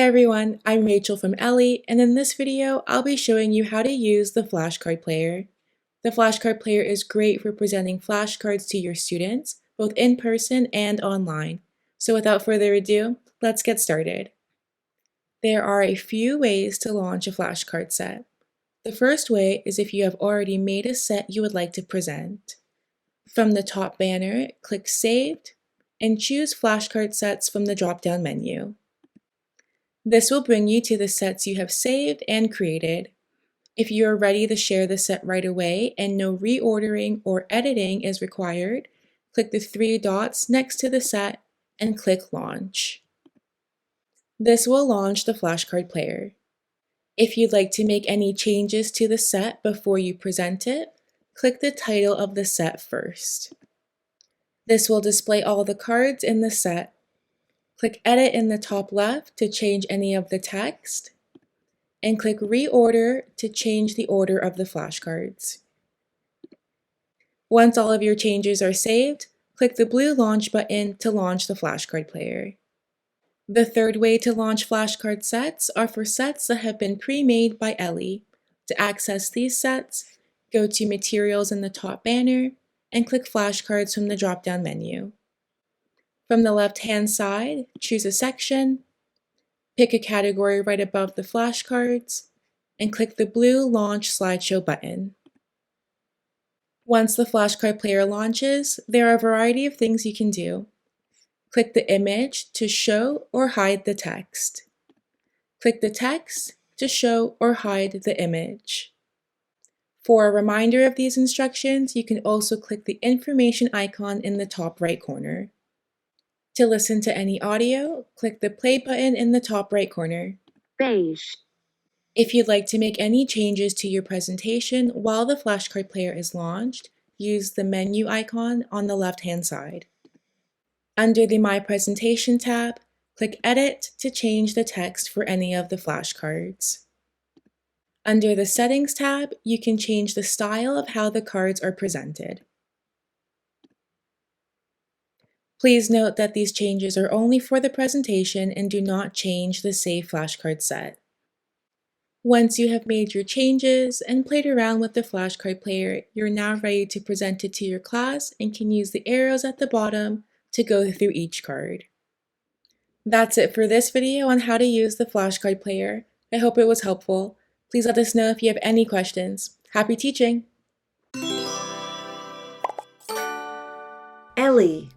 everyone, I'm Rachel from Ellii, and in this video, I'll be showing you how to use the flashcard player. The flashcard player is great for presenting flashcards to your students, both in person and online. So without further ado, let's get started. There are a few ways to launch a flashcard set. The first way is if you have already made a set you would like to present. From the top banner, click Saved, and choose Flashcard Sets from the drop-down menu. This will bring you to the sets you have saved and created. If you are ready to share the set right away and no reordering or editing is required, click the three dots next to the set and click Launch. This will launch the flashcard player. If you'd like to make any changes to the set before you present it, click the title of the set first. This will display all the cards in the set. Click Edit in the top left to change any of the text, and click Reorder to change the order of the flashcards. Once all of your changes are saved, click the blue Launch button to launch the flashcard player. The third way to launch flashcard sets are for sets that have been pre-made by Ellii. To access these sets, go to Materials in the top banner and click Flashcards from the drop-down menu. From the left-hand side, choose a section, pick a category right above the flashcards, and click the blue Launch Slideshow button. Once the flashcard player launches, there are a variety of things you can do. Click the image to show or hide the text. Click the text to show or hide the image. For a reminder of these instructions, you can also click the information icon in the top right corner. To listen to any audio, click the play button in the top right corner. Beige. If you'd like to make any changes to your presentation while the flashcard player is launched, use the menu icon on the left-hand side. Under the My Presentation tab, click Edit to change the text for any of the flashcards. Under the Settings tab, you can change the style of how the cards are presented. Please note that these changes are only for the presentation and do not change the saved flashcard set. Once you have made your changes and played around with the flashcard player, you're now ready to present it to your class and can use the arrows at the bottom to go through each card. That's it for this video on how to use the flashcard player. I hope it was helpful. Please let us know if you have any questions. Happy teaching! Ellii.